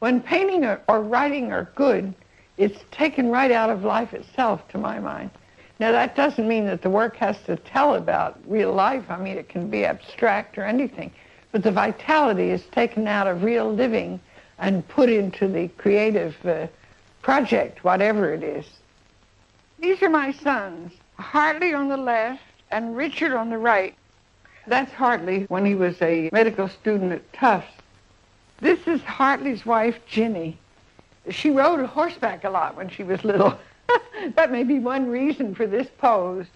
When painting or writing are good, it's taken right out of life itself, to my mind. Now, that doesn't mean that the work has to tell about real life. I mean, it can be abstract or anything. But the vitality is taken out of real living and put into the creative project, whatever it is. These are my sons, Hartley on the left and Richard on the right. That's Hartley when he was a medical student at Tufts. This is Hartley's wife, Ginny. She rode horseback a lot when she was little. That may be one reason for this pose.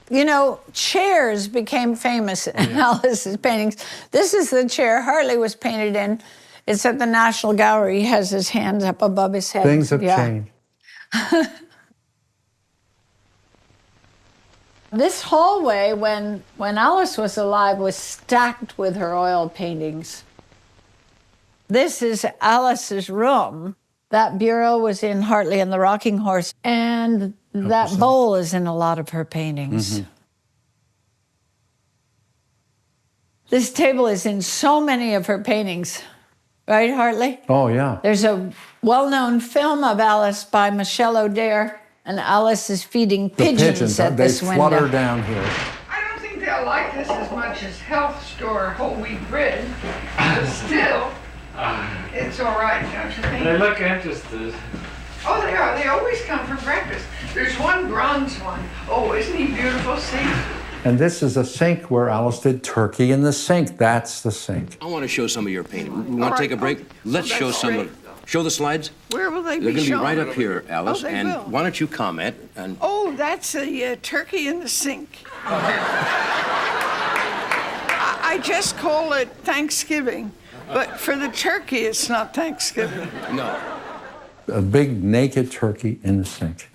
You know, chairs became famous in Alice's paintings. This is the chair Hartley was painted in. It's at the National Gallery. He has his hands up above his head. Things have changed. This hallway, when Alice was alive, was stacked with her oil paintings. This is Alice's room. That bureau was in Hartley and the Rocking Horse, and that bowl is in a lot of her paintings. Mm-hmm. This table is in so many of her paintings. Right, Hartley? Oh, yeah. There's a well-known film of Alice by Michel O'Dare, and Alice is feeding pigeons at this window. They flutter down here. I don't think they'll like this as much as Health Store whole wheat bread, but still, it's all right, don't you think? They look interested. Oh, they are. They always come for breakfast. There's one bronze one. Oh, isn't he beautiful? See? And this is a sink where Alice did turkey in the sink. That's the sink. I want to show some of your painting. You want to take a break? Let's show some of... Show the slides. Where will they be shown? They're going to be right up here, Alice. Oh, they and will. Why don't you comment? And oh, that's a turkey in the sink. I just call it Thanksgiving, but for the turkey, it's not Thanksgiving. No. A big naked turkey in the sink.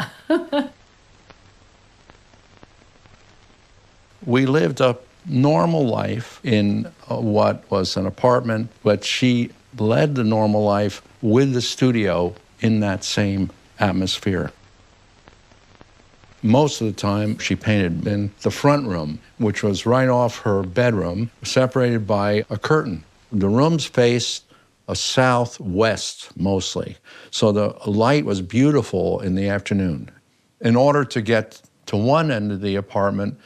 We lived a normal life in what was an apartment, but she led the normal life with the studio in that same atmosphere. Most of the time, she painted in the front room, which was right off her bedroom, separated by a curtain. The rooms faced a southwest mostly, so the light was beautiful in the afternoon. In order to get to one end of the apartment,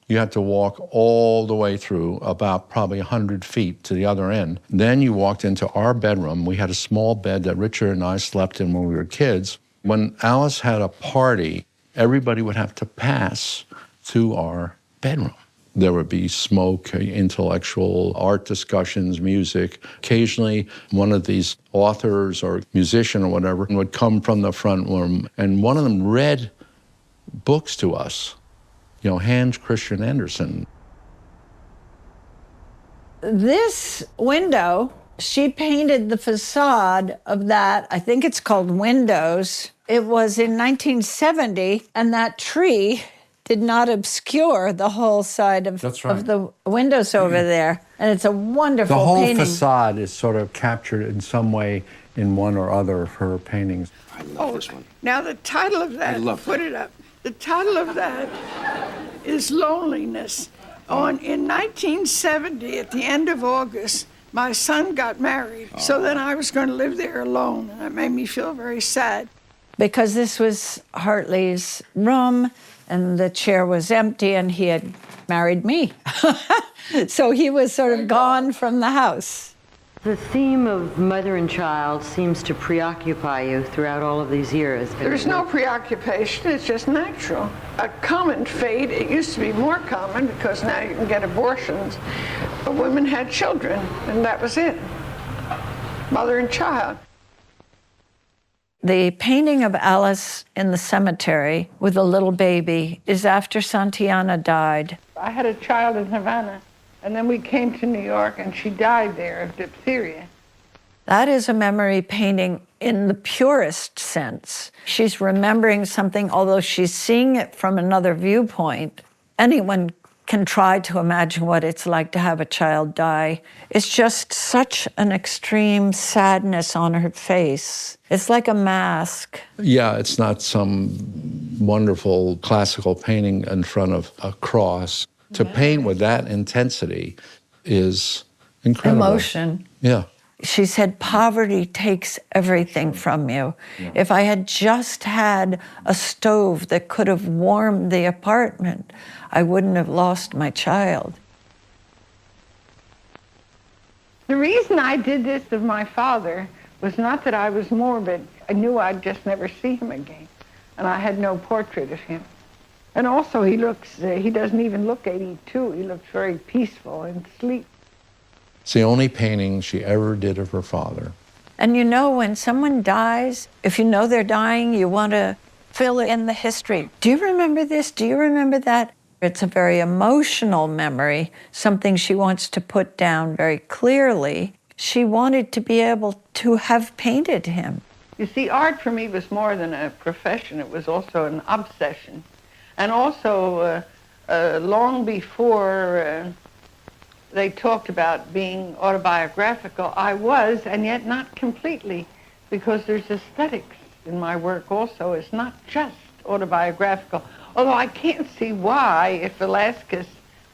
you had to walk all the way through about probably 100 feet to the other end. Then you walked into our bedroom. We had a small bed that Richard and I slept in when we were kids. When Alice had a party, everybody would have to pass to our bedroom. There would be smoke, intellectual, art discussions, music. Occasionally, one of these authors or musician or whatever would come from the front room, and one of them read books to us. You know, Hans Christian Andersen. This window, she painted the facade of that. I think it's called Windows. It was in 1970, and that tree did not obscure the whole side of, of the windows over there. And it's a wonderful painting. The whole facade is sort of captured in some way in one or other of her paintings. I love this one. Now the title of that, put it up. The title of that is Loneliness. In 1970, at the end of August, my son got married. So then I was going to live there alone, and it made me feel very sad. Because this was Hartley's room, and the chair was empty, and he had married me. So he was sort of gone from the house. The theme of mother and child seems to preoccupy you throughout all of these years. There's no preoccupation, it's just natural. A common fate, it used to be more common because now you can get abortions. But women had children, and that was it. Mother and child. The painting of Alice in the cemetery with a little baby is after Santayana died. I had a child in Havana, and then we came to New York, and she died there of diphtheria. That is a memory painting in the purest sense. She's remembering something, although she's seeing it from another viewpoint. Anyone can try to imagine what it's like to have a child die. It's just such an extreme sadness on her face. It's like a mask. Yeah, it's not some wonderful classical painting in front of a cross. To paint with that intensity is incredible. Emotion. Yeah. She said, poverty takes everything from you. Yeah. If I had just had a stove that could have warmed the apartment, I wouldn't have lost my child. The reason I did this of my father was not that I was morbid. I knew I'd just never see him again, and I had no portrait of him. And also he doesn't even look 82. He looks very peaceful and sleep. It's the only painting she ever did of her father. And you know, when someone dies, if you know they're dying, you want to fill in the history. Do you remember this? Do you remember that? It's a very emotional memory, something she wants to put down very clearly. She wanted to be able to have painted him. You see, art for me was more than a profession. It was also an obsession. And also, long before they talked about being autobiographical, I was, and yet not completely, because there's aesthetics in my work also. It's not just autobiographical. Although I can't see why, if Velázquez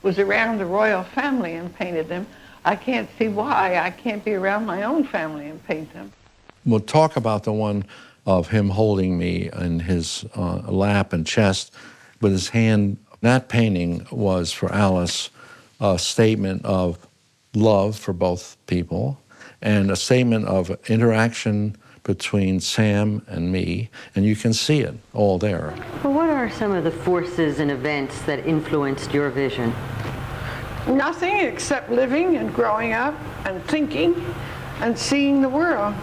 was around the royal family and painted them, I can't see why I can't be around my own family and paint them. We'll talk about the one of him holding me in his lap and chest with his hand. That painting was for Alice a statement of love for both people and a statement of interaction between Sam and me, and you can see it all there. Well, what are some of the forces and events that influenced your vision? Nothing except living and growing up and thinking and seeing the world.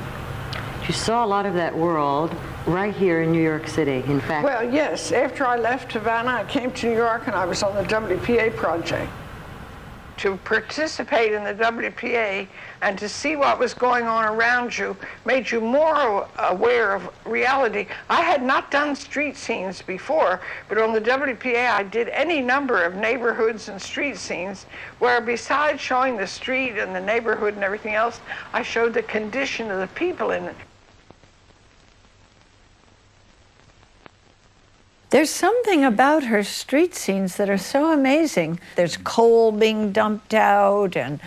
You saw a lot of that world right here in New York City, in fact. Well, yes. After I left Havana, I came to New York and I was on the WPA project. To participate in the WPA and to see what was going on around you made you more aware of reality. I had not done street scenes before, but on the WPA I did any number of neighborhoods and street scenes where, besides showing the street and the neighborhood and everything else, I showed the condition of the people in it. There's something about her street scenes that are so amazing. There's coal being dumped out and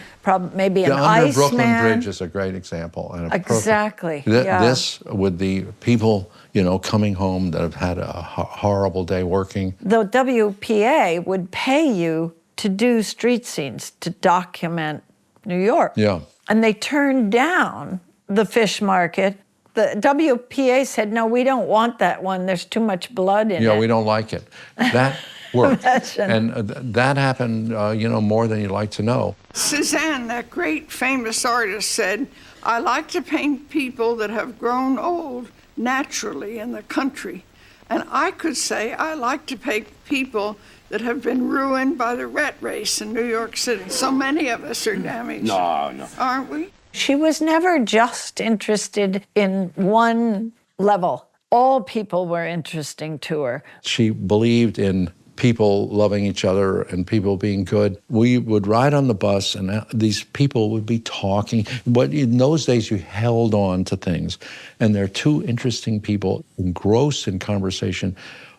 maybe an iceman. The under Brooklyn Bridge is a great example. And exactly, yeah. This with the people, you know, coming home that have had a horrible day working. The WPA would pay you to do street scenes, to document New York. Yeah. And they turned down the fish market. The WPA said, no, we don't want that one. There's too much blood in it. Yeah, we don't like it. That worked. Imagine. And that happened, you know, more than you'd like to know. Cézanne, that great famous artist, said, I like to paint people that have grown old naturally in the country. And I could say I like to paint people that have been ruined by the rat race in New York City. So many of us are damaged. No. Aren't we? She was never just interested in one level. All people were interesting to her. She believed in people loving each other and people being good. We would ride on the bus and these people would be talking. But in those days, you held on to things. And there are two interesting people engrossed in conversation.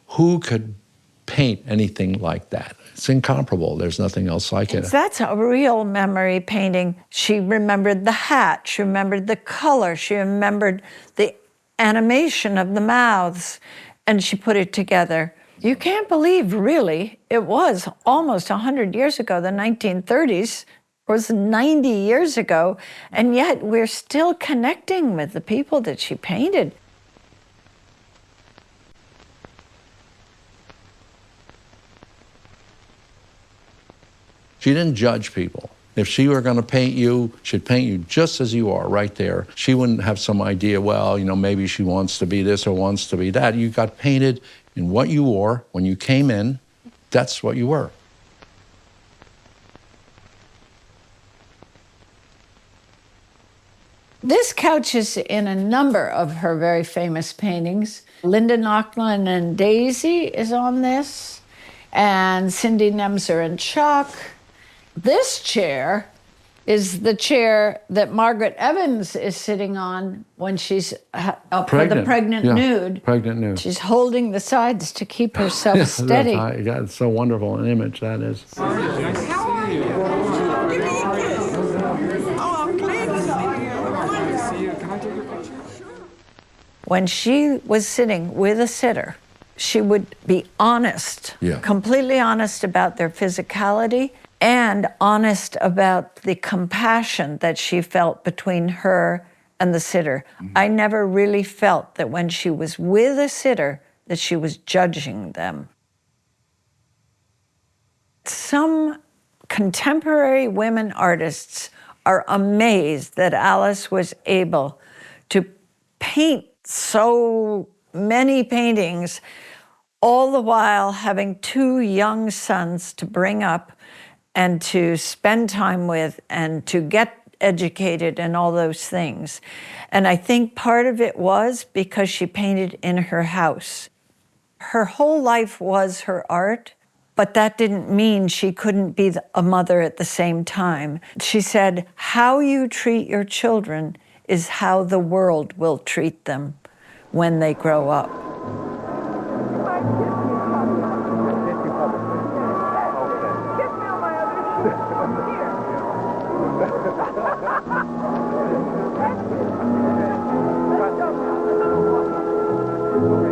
Who could paint anything like that? It's incomparable. There's nothing else like it. That's a real memory painting. She remembered the hat. She remembered the color. She remembered the animation of the mouths. And she put it together. You can't believe, really, it was almost 100 years ago. The 1930s was 90 years ago. And yet we're still connecting with the people that she painted. She didn't judge people. If she were going to paint you, she'd paint you just as you are, right there. She wouldn't have some idea, well, you know, maybe she wants to be this or wants to be that. You got painted in what you were. When you came in, that's what you were. This couches in a number of her very famous paintings. Linda Nochlin and Daisy is on this, and Cindy Nemser and Chuck. This chair is the chair that Margaret Evans is sitting on when she's up for the pregnant yeah, nude. Pregnant nude. She's holding the sides to keep herself steady. Yeah, it's so wonderful an image that is. When she was sitting with a sitter, she would be honest, completely honest about their physicality and honest about the compassion that she felt between her and the sitter. I never really felt that when she was with a sitter that she was judging them. Some contemporary women artists are amazed that Alice was able to paint so many paintings, all the while having 2 young sons to bring up and to spend time with and to get educated and all those things. And I think part of it was because she painted in her house. Her whole life was her art, but that didn't mean she couldn't be a mother at the same time. She said, how you treat your children is how the world will treat them when they grow up. Okay.